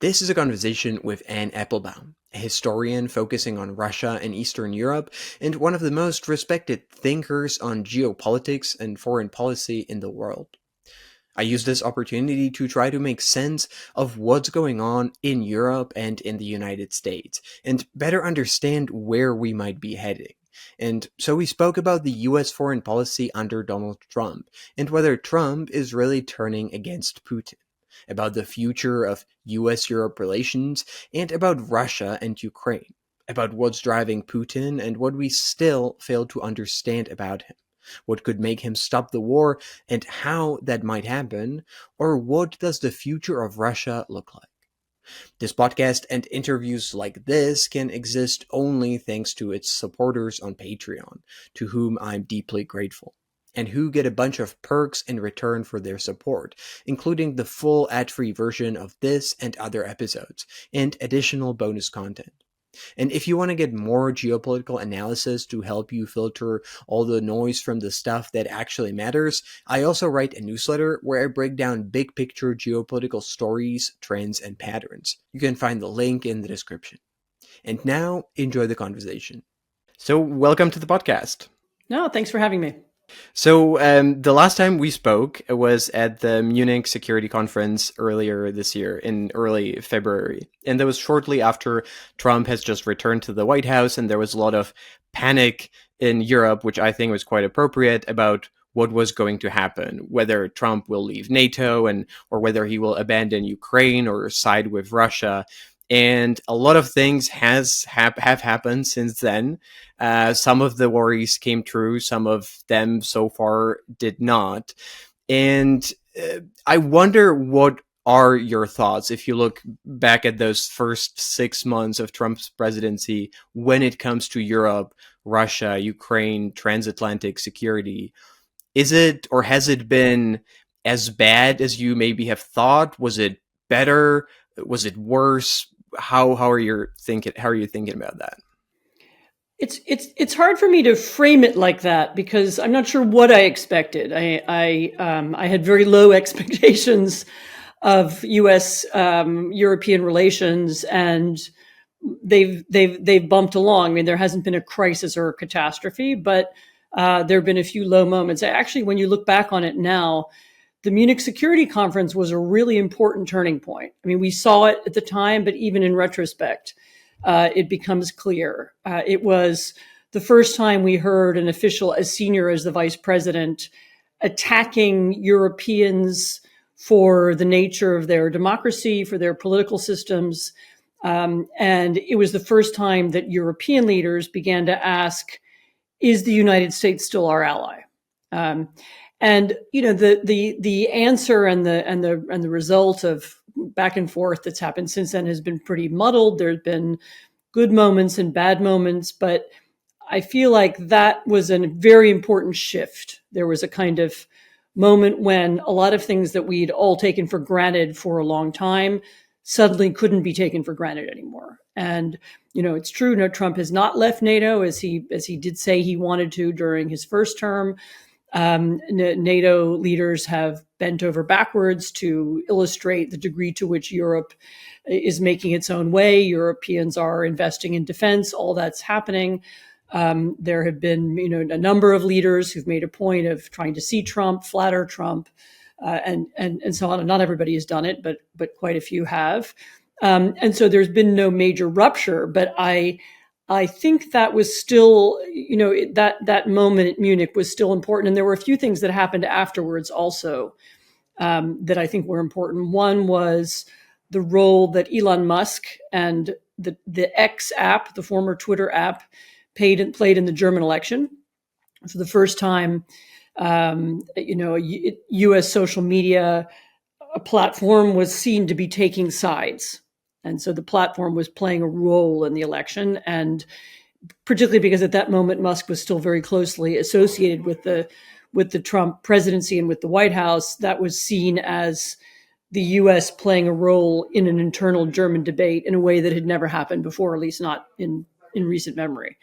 This is a conversation with Anne Applebaum, a historian focusing on Russia and Eastern Europe, and one of the most respected thinkers on geopolitics and foreign policy in the world. I use this opportunity to try to make sense of what's going on in Europe and in the United States, and better understand where we might be heading. And so we spoke about the US foreign policy under Donald Trump, and whether Trump is really turning against Putin, about the future of US-Europe relations, and about Russia and Ukraine, about what's driving Putin and what we still fail to understand about him, what could make him stop the war and how that might happen, or what does the future of Russia look like. This podcast and interviews like this can exist only thanks to its supporters on Patreon, to whom I'm deeply grateful, and who get a bunch of perks in return for their support, including the full ad-free version of this and other episodes, and additional bonus content. And if you want to get more geopolitical analysis to help you filter all the noise from the stuff that actually matters, I also write a newsletter where I break down big picture geopolitical stories, trends, and patterns. You can find the link in the description. And now, enjoy the conversation. So, welcome to the podcast. No, thanks for having me. So the last time we spoke was at the Munich Security Conference earlier this year in early February. And that was shortly after Trump has just returned to the White House, and there was a lot of panic in Europe, which I think was quite appropriate, about what was going to happen, whether Trump will leave NATO or whether he will abandon Ukraine or side with Russia. And a lot of things have happened since then. Some of the worries came true. Some of them so far did not. And I wonder, what are your thoughts if you look back at those first 6 months of Trump's presidency when it comes to Europe, Russia, Ukraine, transatlantic security? Is it, or has it been as bad as you maybe have thought? Was it better? Was it worse? How are you thinking about that? It's hard for me to frame it like that because I'm not sure what I expected. I had very low expectations of U.S. European relations, and they've bumped along. I mean, there hasn't been a crisis or a catastrophe, but there have been a few low moments. Actually, when you look back on it now, the Munich Security Conference was a really important turning point. I mean, we saw it at the time, but even in retrospect, it becomes clear. It was the first time we heard an official as senior as the vice president attacking Europeans for the nature of their democracy, for their political systems. And it was the first time that European leaders began to ask, is the United States still our ally? And you know, the answer and the result of back and forth that's happened since then has been pretty muddled. There's been good moments and bad moments, but I feel like that was a very important shift. There was a kind of moment when a lot of things that we'd all taken for granted for a long time suddenly couldn't be taken for granted anymore. And you know, it's true. No, Trump has not left NATO as he did say he wanted to during his first term. NATO leaders have bent over backwards to illustrate the degree to which Europe is making its own way. Europeans are investing in defense. All that's happening. There have been, you know, a number of leaders who've made a point of trying to see Trump, flatter Trump, and so on. And not everybody has done it, but quite a few have. And so there's been no major rupture, but I think that was still, you know, that moment at Munich was still important. And there were a few things that happened afterwards also that I think were important. One was the role that Elon Musk and the X app, the former Twitter app, played in the German election. For the first time, you know, a U.S. social media a platform was seen to be taking sides. And so the platform was playing a role in the election, and particularly because at that moment, Musk was still very closely associated with the Trump presidency and with the White House, that was seen as the U.S. playing a role in an internal German debate in a way that had never happened before, at least not in recent memory.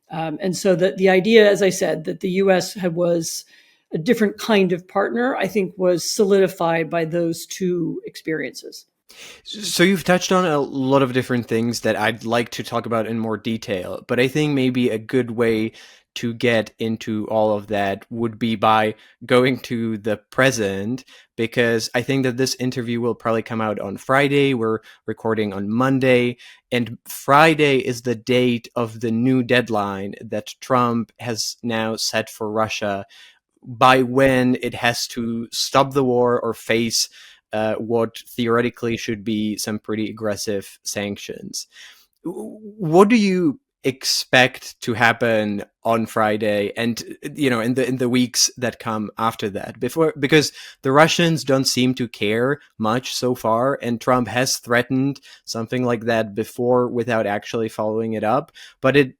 And so the idea, as I said, that the U.S. was a different kind of partner, I think was solidified by those two experiences. So you've touched on a lot of different things that I'd like to talk about in more detail, but I think maybe a good way to get into all of that would be by going to the present, because I think that this interview will probably come out on Friday. We're recording on Monday, and Friday is the date of the new deadline that Trump has now set for Russia, by when it has to stop the war or face what theoretically should be some pretty aggressive sanctions. What do you expect to happen on Friday, and in the weeks that come after that? Because the Russians don't seem to care much so far, and Trump has threatened something like that before without actually following it up. But it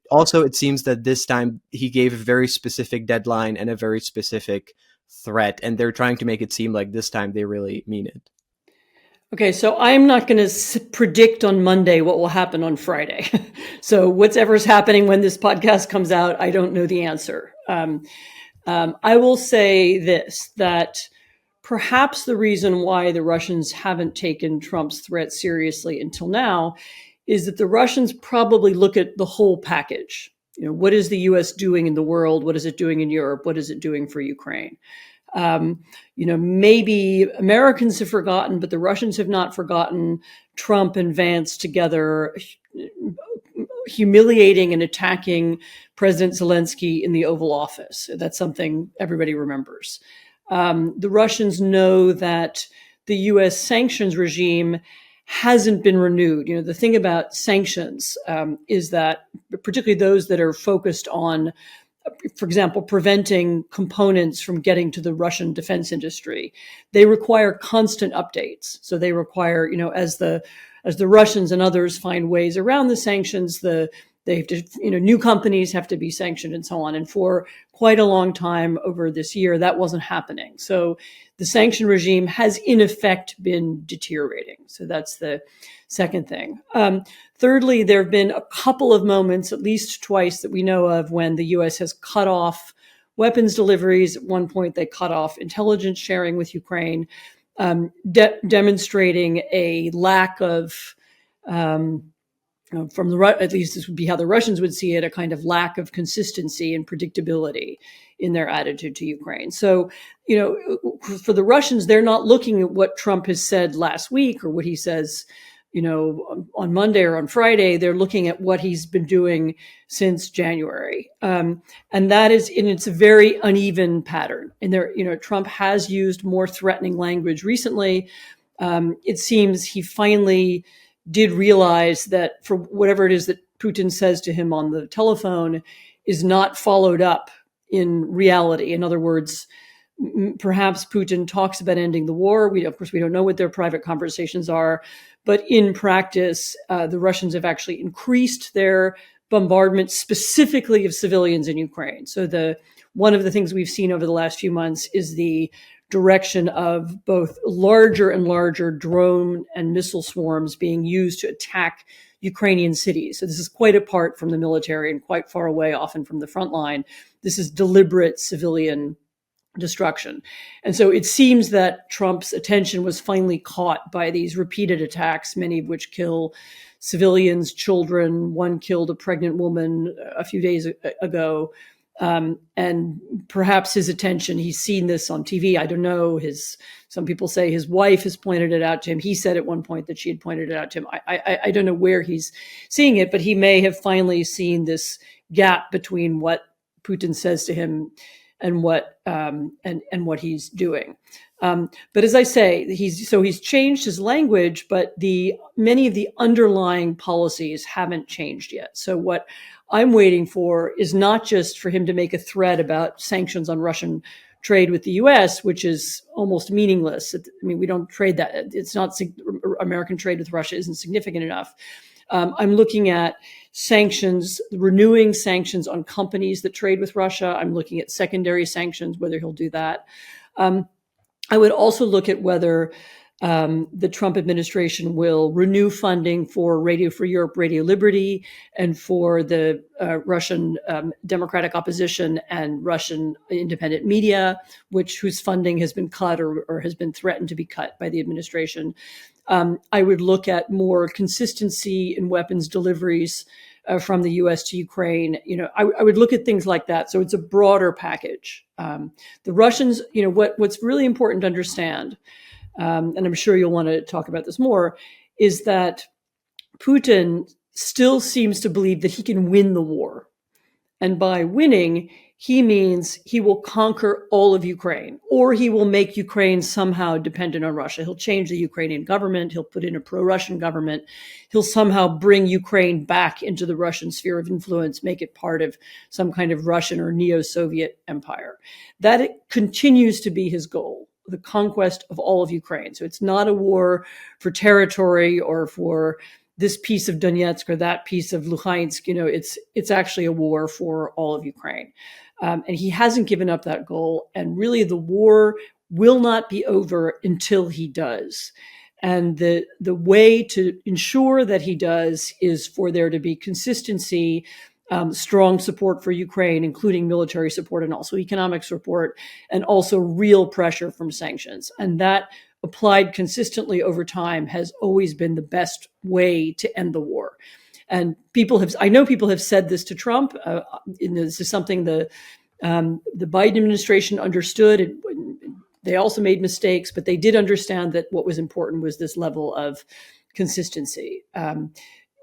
seems that this time he gave a very specific deadline and a very specific threat, and they're trying to make it seem like this time they really mean it. Okay, so I'm not going to predict on Monday what will happen on Friday. So whatever's happening when this podcast comes out, I don't know the answer. I will say this, that perhaps the reason why the Russians haven't taken Trump's threat seriously until now is that the Russians probably look at the whole package. What is the U.S. doing in the world? What is it doing in Europe? What is it doing for Ukraine? Maybe Americans have forgotten, but the Russians have not forgotten Trump and Vance together humiliating and attacking President Zelensky in the Oval Office. That's something everybody remembers. The Russians know that the U.S. sanctions regime hasn't been renewed. The thing about sanctions is that, particularly those that are focused on, for example, preventing components from getting to the Russian defense industry, they require constant updates. So they require, as the Russians and others find ways around the sanctions, they have to, new companies have to be sanctioned and so on. And for quite a long time over this year, that wasn't happening. So the sanction regime has in effect been deteriorating. So that's the second thing. Thirdly, there have been a couple of moments, at least twice that we know of, when the U.S. has cut off weapons deliveries. At one point, they cut off intelligence sharing with Ukraine, demonstrating a lack of, at least this would be how the Russians would see it, a kind of lack of consistency and predictability in their attitude to Ukraine. So, for the Russians, they're not looking at what Trump has said last week or what he says, on Monday or on Friday. They're looking at what he's been doing since January. And that is, and it's a very uneven pattern. And Trump has used more threatening language recently. It seems he finally did realize that for whatever it is that Putin says to him on the telephone is not followed up in reality. In other words, perhaps Putin talks about ending the war. Of course, we don't know what their private conversations are, but in practice, the Russians have actually increased their bombardment specifically of civilians in Ukraine. So one of the things we've seen over the last few months is the direction of both larger and larger drone and missile swarms being used to attack Ukrainian cities. So this is quite apart from the military and quite far away, often from the front line. This is deliberate civilian destruction. And so it seems that Trump's attention was finally caught by these repeated attacks, many of which kill civilians, children. One killed a pregnant woman a few days ago. And perhaps his attention, he's seen this on TV. I don't know. Some people say his wife has pointed it out to him. He said at one point that she had pointed it out to him. I don't know where he's seeing it, but he may have finally seen this gap between what Putin says to him and what he's doing. But as I say, he's changed his language, but many of the underlying policies haven't changed yet. So what I'm waiting for is not just for him to make a threat about sanctions on Russian trade with the U.S., which is almost meaningless. I mean, we don't trade that. It's not, American trade with Russia isn't significant enough. I'm looking at sanctions, renewing sanctions on companies that trade with Russia. I'm looking at secondary sanctions, whether he'll do that. I would also look at whether the Trump administration will renew funding for Radio Free Europe, Radio Liberty, and for the Russian democratic opposition and Russian independent media, whose funding has been cut or has been threatened to be cut by the administration. I would look at more consistency in weapons deliveries from the U.S. to Ukraine. I would look at things like that. So it's a broader package. The Russians, what's really important to understand, and I'm sure you'll want to talk about this more, is that Putin still seems to believe that he can win the war. And by winning, he means he will conquer all of Ukraine, or he will make Ukraine somehow dependent on Russia. He'll change the Ukrainian government. He'll put in a pro-Russian government. He'll somehow bring Ukraine back into the Russian sphere of influence, make it part of some kind of Russian or neo-Soviet empire. That continues to be his goal, the conquest of all of Ukraine. So it's not a war for territory or for this piece of Donetsk or that piece of Luhansk. It's actually a war for all of Ukraine. And he hasn't given up that goal. And really, the war will not be over until he does. And the way to ensure that he does is for there to be consistency, strong support for Ukraine, including military support and also economic support, and also real pressure from sanctions. And that, applied consistently over time, has always been the best way to end the war. And I know people have said this to Trump. This is something the Biden administration understood. They also made mistakes, but they did understand that what was important was this level of consistency.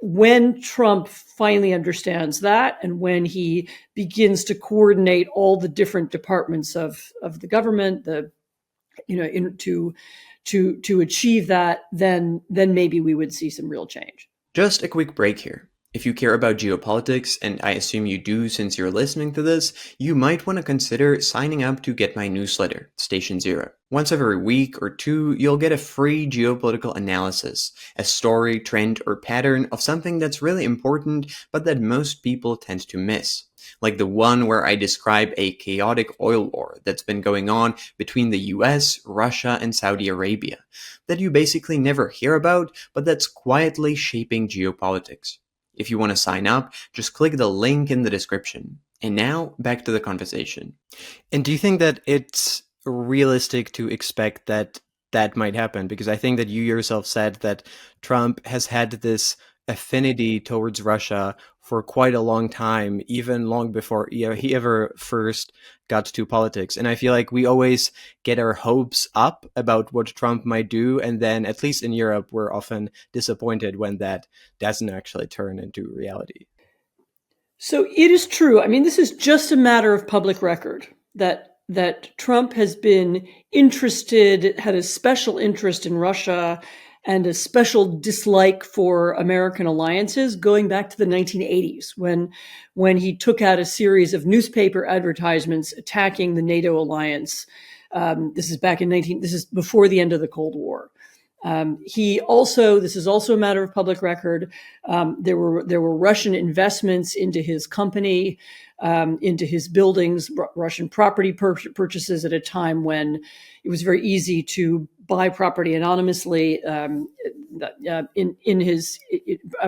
When Trump finally understands that, and when he begins to coordinate all the different departments of the government, to achieve that, then maybe we would see some real change. Just a quick break here. If you care about geopolitics, and I assume you do since you're listening to this, you might want to consider signing up to get my newsletter, Station Zero. Once every week or two, you'll get a free geopolitical analysis, a story, trend, or pattern of something that's really important, but that most people tend to miss. Like the one where I describe a chaotic oil war that's been going on between the US, Russia, and Saudi Arabia, that you basically never hear about, but that's quietly shaping geopolitics. If you want to sign up, just click the link in the description. And now, back to the conversation. And do you think that it's realistic to expect that that might happen? Because I think that you yourself said that Trump has had this affinity towards Russia for quite a long time, even long before he ever first got to politics. And I feel like we always get our hopes up about what Trump might do. And then, at least in Europe, we're often disappointed when that doesn't actually turn into reality. So it is true. I mean, this is just a matter of public record that Trump has been interested, had a special interest in Russia and a special dislike for American alliances going back to the 1980s, when he took out a series of newspaper advertisements attacking the NATO alliance. This is before the end of the Cold War. This is also a matter of public record. There were Russian investments into his company, into his buildings, Russian property purchases at a time when it was very easy to buy property anonymously, in his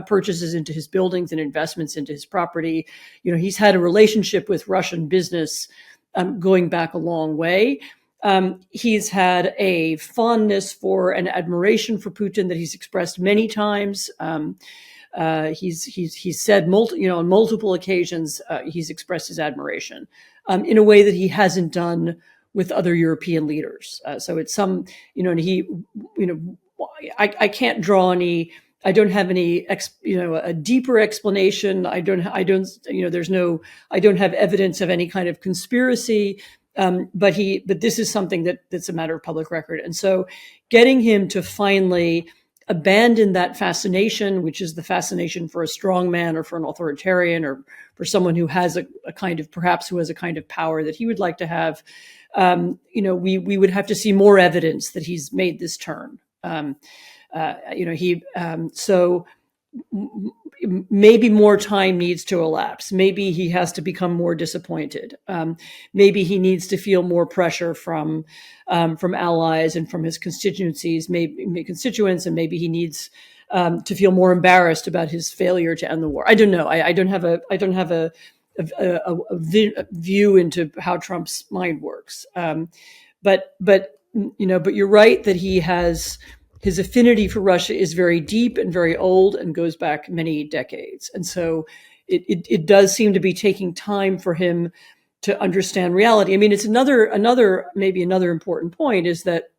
purchases into his buildings and investments into his property. He's had a relationship with Russian business going back a long way. He's had a fondness for and admiration for Putin that he's expressed many times. He's said on multiple occasions, he's expressed his admiration in a way that he hasn't done with other European leaders. So it's and I can't draw any. I don't have any, a deeper explanation. I don't have evidence of any kind of conspiracy. But this is something that's a matter of public record. And so getting him to finally abandon that fascination, which is the fascination for a strong man or for an authoritarian or for someone who has a kind of power that he would like to have, we would have to see more evidence that he's made this turn. So maybe more time needs to elapse. Maybe he has to become more disappointed. Maybe he needs to feel more pressure from allies and from his constituents, and maybe he needs to feel more embarrassed about his failure to end the war. I don't know. I don't have a view into how Trump's mind works. But you're right that he has his affinity for Russia is very deep and very old and goes back many decades. And so it does seem to be taking time for him to understand reality. I mean, it's maybe another important point is that,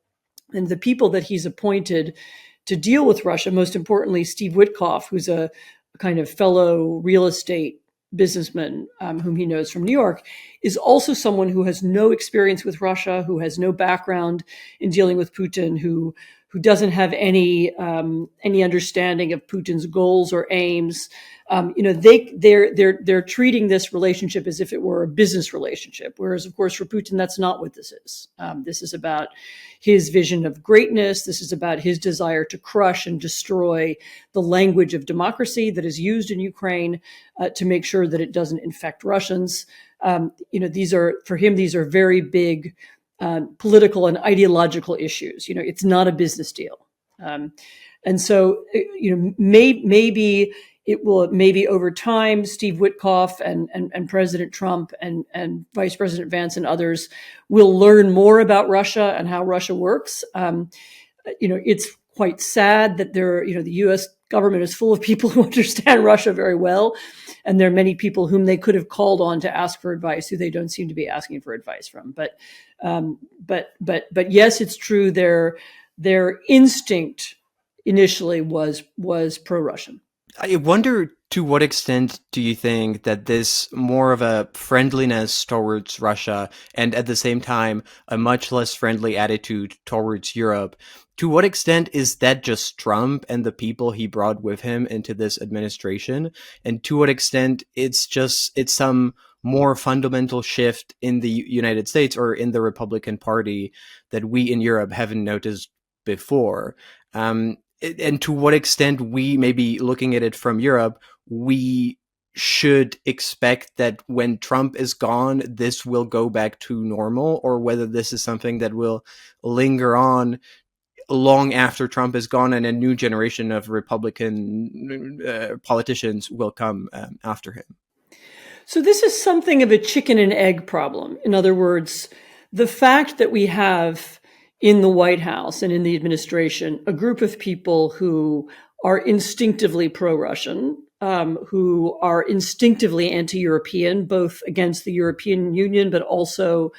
and the people that he's appointed to deal with Russia, most importantly, Steve Witkoff, who's a kind of fellow real estate businessman whom he knows from New York, is also someone who has no experience with Russia, who has no background in dealing with Putin, who doesn't have any understanding of Putin's goals or aims. They're treating this relationship as if it were a business relationship, whereas, of course, for Putin, that's not what this is. This is about his vision of greatness. This is about his desire to crush and destroy the language of democracy that is used in Ukraine to make sure that it doesn't infect Russians. These are very big political and ideological issues. It's not a business deal. And so, maybe over time, Steve Witkoff and President Trump and Vice President Vance and others will learn more about Russia and how Russia works. It's quite sad that the U.S. government is full of people who understand Russia very well. And there are many people whom they could have called on to ask for advice who they don't seem to be asking for advice from. But yes, it's true. Their instinct initially was pro-Russian. I wonder, to what extent do you think that this more of a friendliness towards Russia and at the same time a much less friendly attitude towards Europe, to what extent is that just Trump and the people he brought with him into this administration? And to what extent it's some more fundamental shift in the United States or in the Republican Party that we in Europe haven't noticed before? And to what extent we may be looking at it from Europe, we should expect that when Trump is gone, this will go back to normal, or whether this is something that will linger on long after Trump is gone and a new generation of Republican politicians will come after him. So this is something of a chicken and egg problem. In other words, the fact that we have in the White House and in the administration a group of people who are instinctively pro-Russian, who are instinctively anti-European, both against the European Union, but also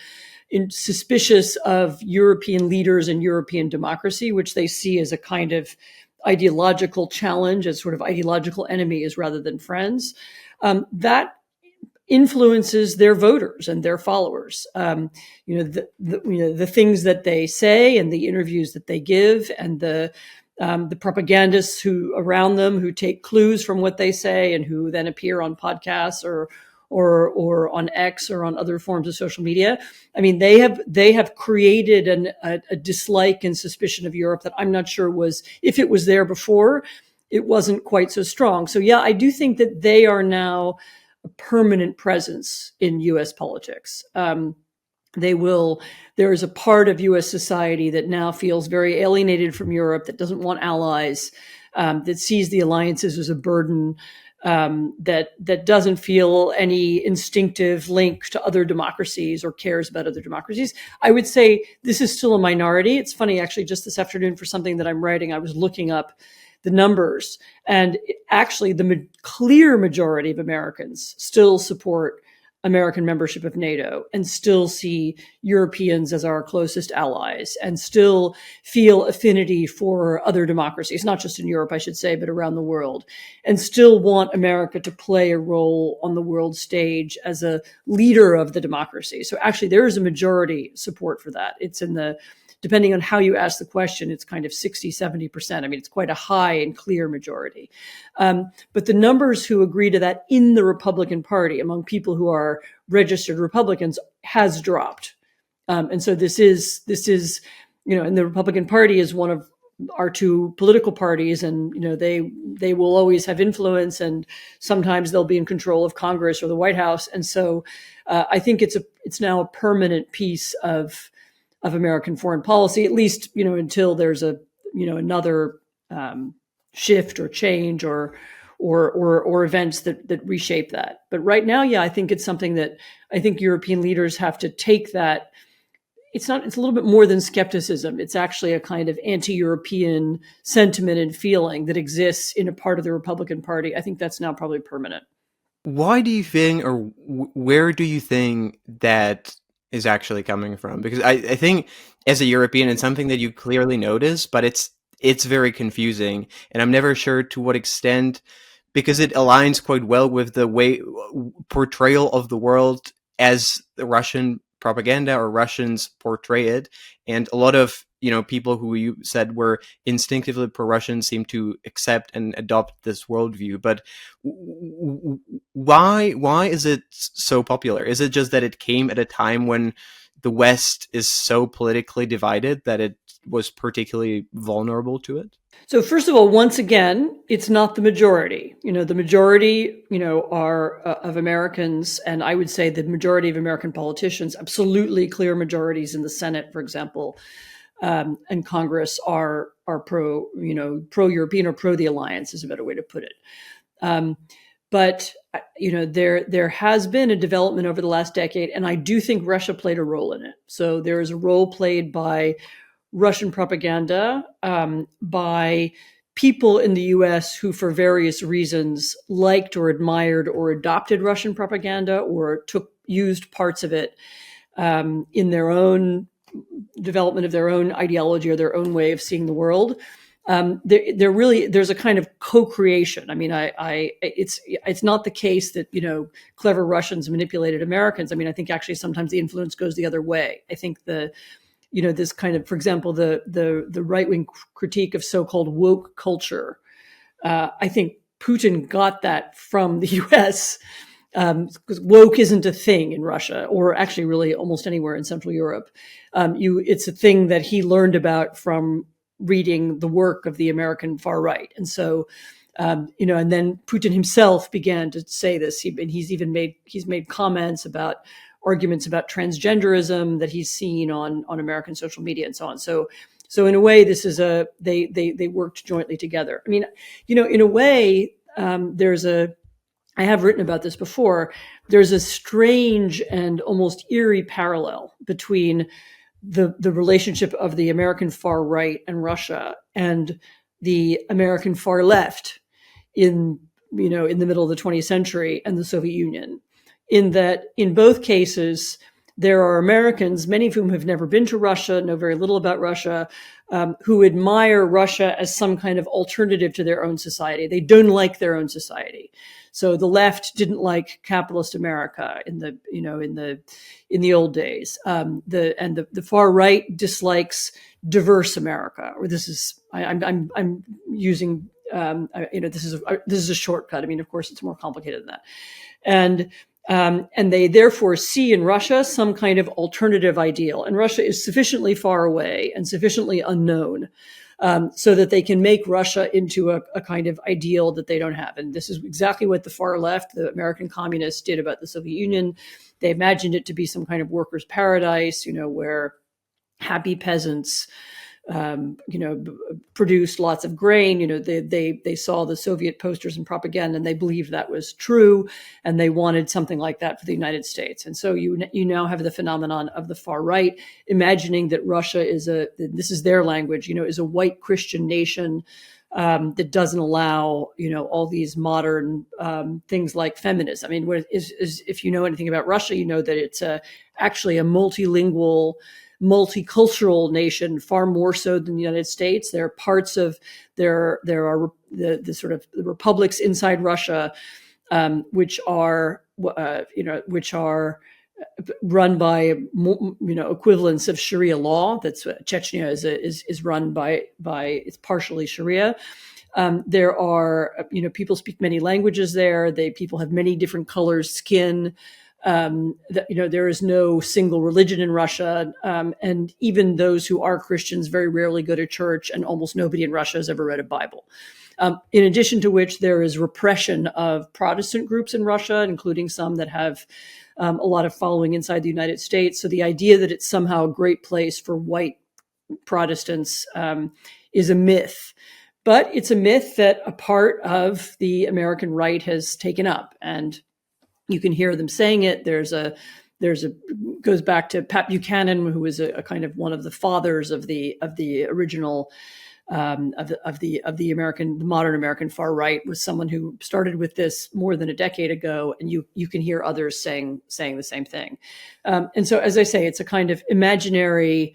suspicious of European leaders and European democracy, which they see as a kind of ideological challenge, as sort of ideological enemies rather than friends. That influences their voters and their followers. The things that they say and the interviews that they give and the propagandists who around them who take clues from what they say and who then appear on podcasts or on X or on other forms of social media. I mean, they have created a dislike and suspicion of Europe that I'm not sure if it was there before, it wasn't quite so strong. So yeah, I do think that they are now a permanent presence in U.S. politics. There is a part of U.S. society that now feels very alienated from Europe, that doesn't want allies, that sees the alliances as a burden, that doesn't feel any instinctive link to other democracies or cares about other democracies. I would say this is still a minority. It's funny, actually, just this afternoon for something that I'm writing, I was looking up the numbers, and actually the clear majority of Americans still support American membership of NATO and still see Europeans as our closest allies and still feel affinity for other democracies, not just in Europe, I should say, but around the world, and still want America to play a role on the world stage as a leader of the democracy. So actually there is a majority support for that. It's depending on how you ask the question, it's kind of 60, 70%. I mean, it's quite a high and clear majority. But the numbers who agree to that in the Republican Party among people who are registered Republicans has dropped. And so this is, and the Republican Party is one of our two political parties, and, they will always have influence, and sometimes they'll be in control of Congress or the White House. And so I think it's now a permanent piece of American foreign policy, at least, until there's another shift or change or events that reshape that. But right now, yeah, I think it's something that I think European leaders have to take that it's not, it's a little bit more than skepticism. It's actually a kind of anti-European sentiment and feeling that exists in a part of the Republican Party. I think that's now probably permanent. Why do you think, or where do you think that is actually coming from? Because I think as a European, it's something that you clearly notice, but it's very confusing, and I'm never sure to what extent, because it aligns quite well with the way portrayal of the world as the Russian propaganda or Russians portray it, and a lot of people who you said were instinctively pro-Russian seem to accept and adopt this worldview. But why is it so popular? Is it just that it came at a time when the West is so politically divided that it was particularly vulnerable to it? So first of all, once again, it's not the majority. The majority, are of Americans, and I would say the majority of American politicians, absolutely clear majorities in the Senate, for example, and Congress are pro-European or pro the alliance is a better way to put it. But there has been a development over the last decade, and I do think Russia played a role in it. So there is a role played by Russian propaganda, by people in the US who, for various reasons, liked or admired or adopted Russian propaganda or used parts of it in their own development of their own ideology or their own way of seeing the world. There's a kind of co-creation. I mean, it's not the case that clever Russians manipulated Americans. I mean, I think actually sometimes the influence goes the other way. I think this kind of, for example, the right-wing critique of so-called woke culture. I think Putin got that from the U.S. Because woke isn't a thing in Russia, or actually really almost anywhere in Central Europe. It's a thing that he learned about from reading the work of the American far right. And so, and then Putin himself began to say this. He's made comments about arguments about transgenderism that he's seen on American social media and so on. So in a way, this is they worked jointly together. I mean, in a way, I have written about this before. There's a strange and almost eerie parallel between the relationship of the American far right and Russia and the American far left in the middle of the 20th century and the Soviet Union, in that in both cases, there are Americans, many of whom have never been to Russia, know very little about Russia, who admire Russia as some kind of alternative to their own society. They don't like their own society. So the left didn't like capitalist America in the old days. The far right dislikes diverse America. Or this is I'm using this is a shortcut. I mean, of course, it's more complicated than that. And they therefore see in Russia some kind of alternative ideal. And Russia is sufficiently far away and sufficiently unknown so that they can make Russia into a kind of ideal that they don't have. And this is exactly what the far left, the American communists, did about the Soviet Union. They imagined it to be some kind of workers' paradise, where happy peasants produced lots of grain. They saw the Soviet posters and propaganda, and they believed that was true, and they wanted something like that for the United States. And so you now have the phenomenon of the far right imagining that Russia this is their language, is a white Christian nation that doesn't allow, all these modern things like feminism. I mean, if you know anything about Russia, you know that it's actually a multilingual, multicultural nation, far more so than the United States. There are parts of there are the sort of the republics inside Russia, which are run by equivalents of Sharia law. That's Chechnya is run by it's partially Sharia. There are people speak many languages there. People have many different colors, skin. There is no single religion in Russia, and even those who are Christians very rarely go to church, and almost nobody in Russia has ever read a Bible. In addition to which, there is repression of Protestant groups in Russia, including some that have a lot of following inside the United States. So the idea that it's somehow a great place for white Protestants is a myth. But it's a myth that a part of the American right has taken up, and you can hear them saying it. There's there's a goes back to Pat Buchanan, who was a kind of one of the fathers of the original the modern American far right, was someone who started with this more than a decade ago, and you can hear others saying the same thing. And so, as I say, it's a kind of imaginary.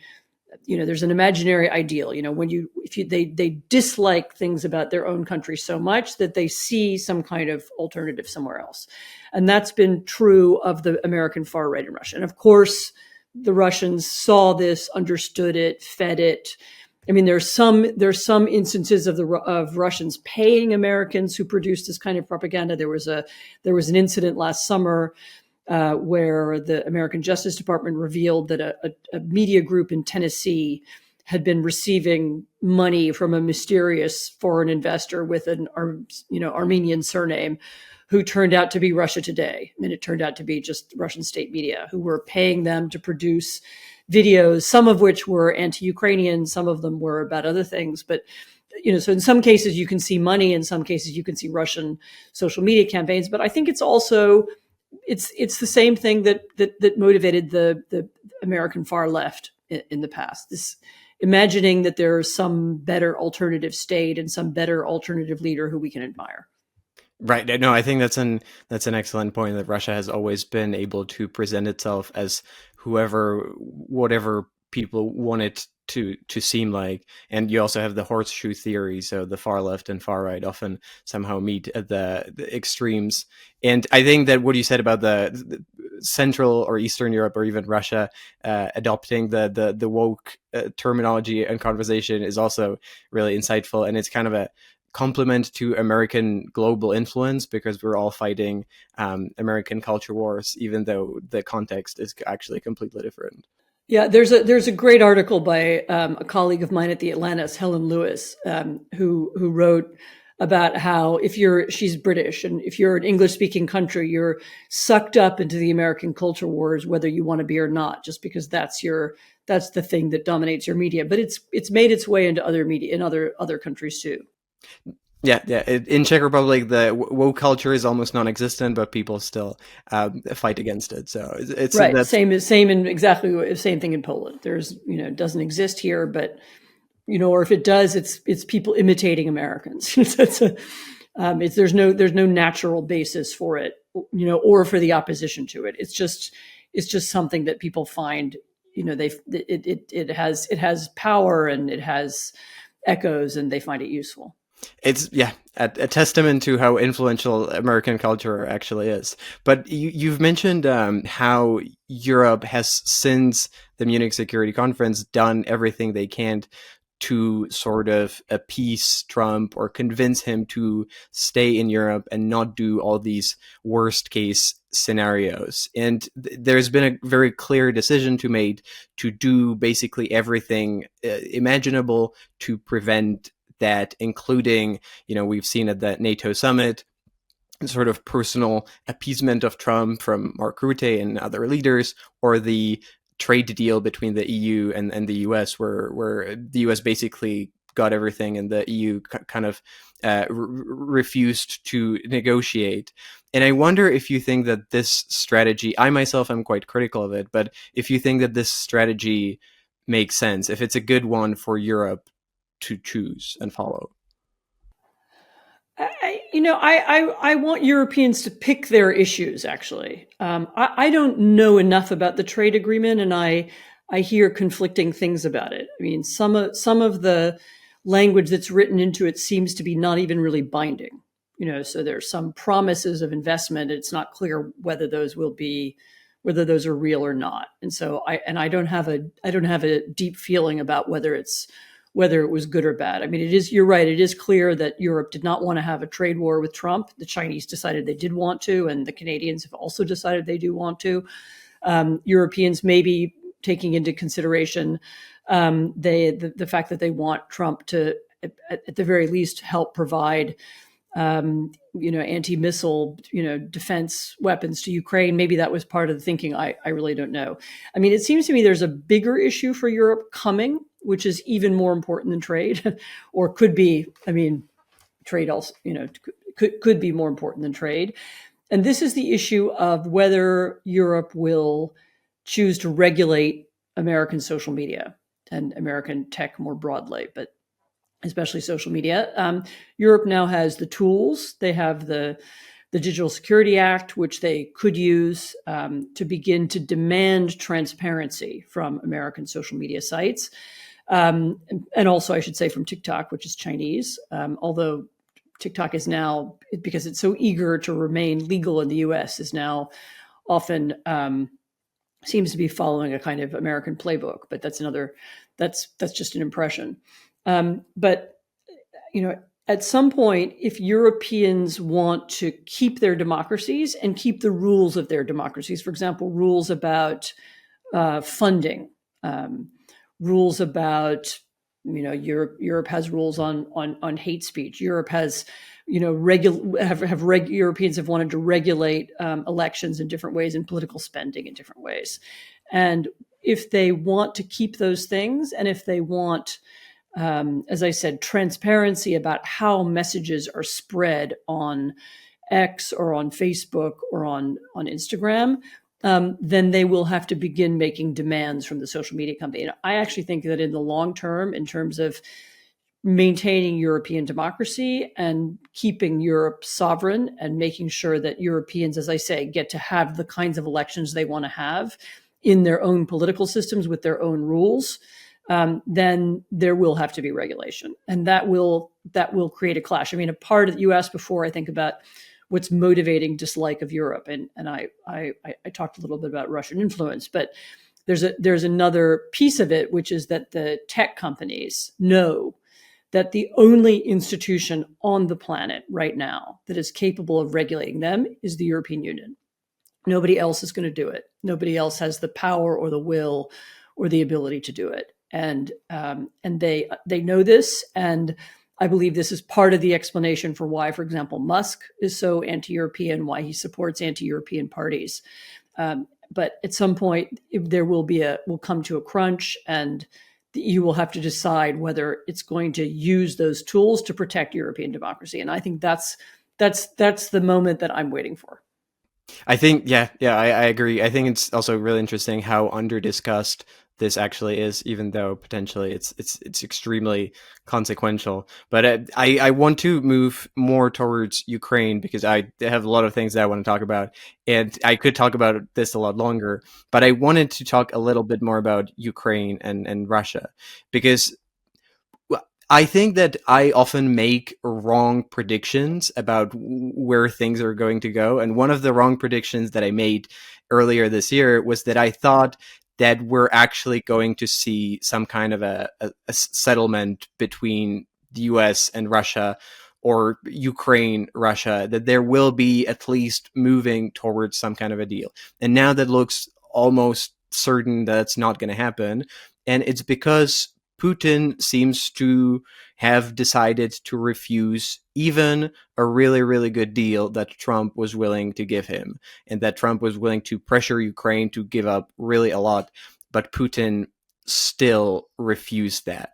There's an imaginary ideal. They dislike things about their own country so much that they see some kind of alternative somewhere else, and that's been true of the American far right in Russia. And of course, the Russians saw this, understood it, fed it. I mean, there's some instances of Russians paying Americans who produced this kind of propaganda. There was an incident last summer where the American Justice Department revealed that a media group in Tennessee had been receiving money from a mysterious foreign investor with an Armenian surname, who turned out to be Russia Today. I mean, it turned out to be just Russian state media who were paying them to produce videos, some of which were anti-Ukrainian, some of them were about other things. But so in some cases you can see money, in some cases you can see Russian social media campaigns. But I think it's also it's the same thing that motivated the American far left in the past. This imagining that there's some better alternative state and some better alternative leader who we can admire. Right. No, I think that's an excellent point, that Russia has always been able to present itself as whatever people want it to seem like. And you also have the horseshoe theory, so the far left and far right often somehow meet at the extremes. And I think that what you said about the Central or Eastern Europe or even Russia adopting the woke terminology and conversation is also really insightful, and it's kind of a complement to American global influence, because we're all fighting American culture wars, even though the context is actually completely different. Yeah, there's a great article by a colleague of mine at the Atlantis, Helen Lewis, who wrote about how she's British, and if you're an English speaking country, you're sucked up into the American culture wars, whether you want to be or not, just because that's the thing that dominates your media. But it's made its way into other media in other countries too. Yeah. In Czech Republic, the woke culture is almost non-existent, but people still fight against it. So it's right. That's Same in exactly the same thing in Poland. There's it doesn't exist here, but or if it does, it's people imitating Americans. There's no natural basis for it, or for the opposition to it. It's just something that people find. It has power and it has echoes, and they find it useful. It's a testament to how influential American culture actually is. But you've mentioned how Europe has, since the Munich Security Conference, done everything they can to sort of appease Trump or convince him to stay in Europe and not do all these worst case scenarios. And there's been a very clear decision to do basically everything imaginable to prevent that, including, we've seen at the NATO summit, sort of personal appeasement of Trump from Mark Rutte and other leaders, or the trade deal between the EU and the US, where the US basically got everything and the EU kind of refused to negotiate. And I wonder if you think that this strategy, I myself am quite critical of it, but if you think that this strategy makes sense, if it's a good one for Europe to choose and follow. I want Europeans to pick their issues. Actually, I don't know enough about the trade agreement, and I hear conflicting things about it. I mean, some of the language that's written into it seems to be not even really binding. So there's some promises of investment. It's not clear whether those are real or not. And so I don't have a deep feeling about whether it was good or bad. I mean, you're right. It is clear that Europe did not want to have a trade war with Trump. The Chinese decided they did want to, and the Canadians have also decided they do want to. Europeans may be taking into consideration the fact that they want Trump to, at the very least, help provide anti-missile, defense weapons to Ukraine. Maybe that was part of the thinking. I really don't know. I mean, it seems to me there's a bigger issue for Europe coming, which is even more important than trade, or could be. I mean, trade also, could be more important than trade. And this is the issue of whether Europe will choose to regulate American social media and American tech more broadly, but especially social media. Europe now has the tools. They have the Digital Security Act, which they could use to begin to demand transparency from American social media sites. And also, I should say, from TikTok, which is Chinese, although TikTok is now, because it's so eager to remain legal in the US, is now often seems to be following a kind of American playbook. But that's just an impression. But at some point, if Europeans want to keep their democracies and keep the rules of their democracies, for example, rules about funding, rules about Europe has rules on hate speech. Europe has Europeans have wanted to regulate elections in different ways and political spending in different ways, and if they want to keep those things, and if they want, as I said, transparency about how messages are spread on X or on Facebook or on Instagram, then they will have to begin making demands from the social media company. And I actually think that in the long term, in terms of maintaining European democracy and keeping Europe sovereign and making sure that Europeans, as I say, get to have the kinds of elections they want to have in their own political systems with their own rules, then there will have to be regulation, and that will create a clash. I mean, a part of you asked before, I think, about what's motivating dislike of Europe, and I talked a little bit about Russian influence, but there's another piece of it, which is that the tech companies know that the only institution on the planet right now that is capable of regulating them is the European Union. Nobody else is going to do it. Nobody else has the power or the will or the ability to do it. And they know this, and I believe this is part of the explanation for why, for example, Musk is so anti-European, why he supports anti-European parties. But at some point, there will come to a crunch, and the EU will have to decide whether it's going to use those tools to protect European democracy. And I think that's the moment that I'm waiting for. I think, I agree. I think it's also really interesting how under discussed this actually is, even though potentially it's extremely consequential. But I want to move more towards Ukraine, because I have a lot of things that I want to talk about, and I could talk about this a lot longer. But I wanted to talk a little bit more about Ukraine and Russia, because I think that I often make wrong predictions about where things are going to go. And one of the wrong predictions that I made earlier this year was that I thought that we're actually going to see some kind of a settlement between the US and Russia, or Ukraine, Russia, that there will be at least moving towards some kind of a deal. And now that looks almost certain that it's not going to happen. And it's because Putin seems to have decided to refuse even a really, really good deal that Trump was willing to give him, and that Trump was willing to pressure Ukraine to give up really a lot, but Putin still refused that.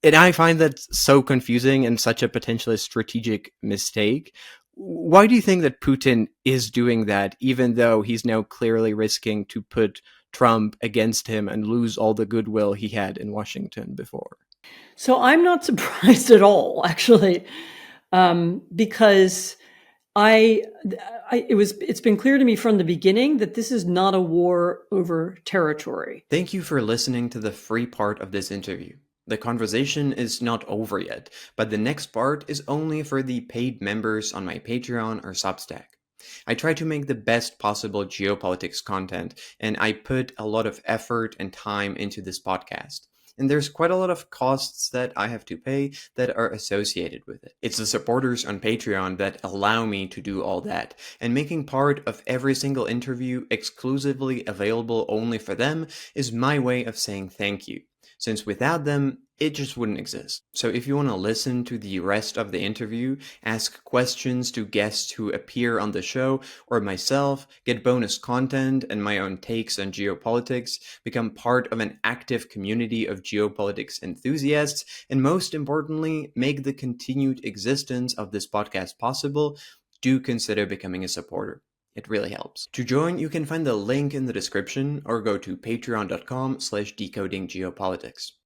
And I find that so confusing and such a potentially strategic mistake. Why do you think that Putin is doing that, even though he's now clearly risking to put Trump against him and lose all the goodwill he had in Washington before? So I'm not surprised at all, actually, because it's been clear to me from the beginning that this is not a war over territory. Thank you for listening to the free part of this interview. The conversation is not over yet, but the next part is only for the paid members on my Patreon or Substack. I try to make the best possible geopolitics content, and I put a lot of effort and time into this podcast. And there's quite a lot of costs that I have to pay that are associated with it. It's the supporters on Patreon that allow me to do all that, and making part of every single interview exclusively available only for them is my way of saying thank you, since without them, it just wouldn't exist. So if you want to listen to the rest of the interview, ask questions to guests who appear on the show, or myself, get bonus content and my own takes on geopolitics, become part of an active community of geopolitics enthusiasts, and most importantly, make the continued existence of this podcast possible, do consider becoming a supporter. It really helps. To join, you can find the link in the description or go to patreon.com/decodinggeopolitics.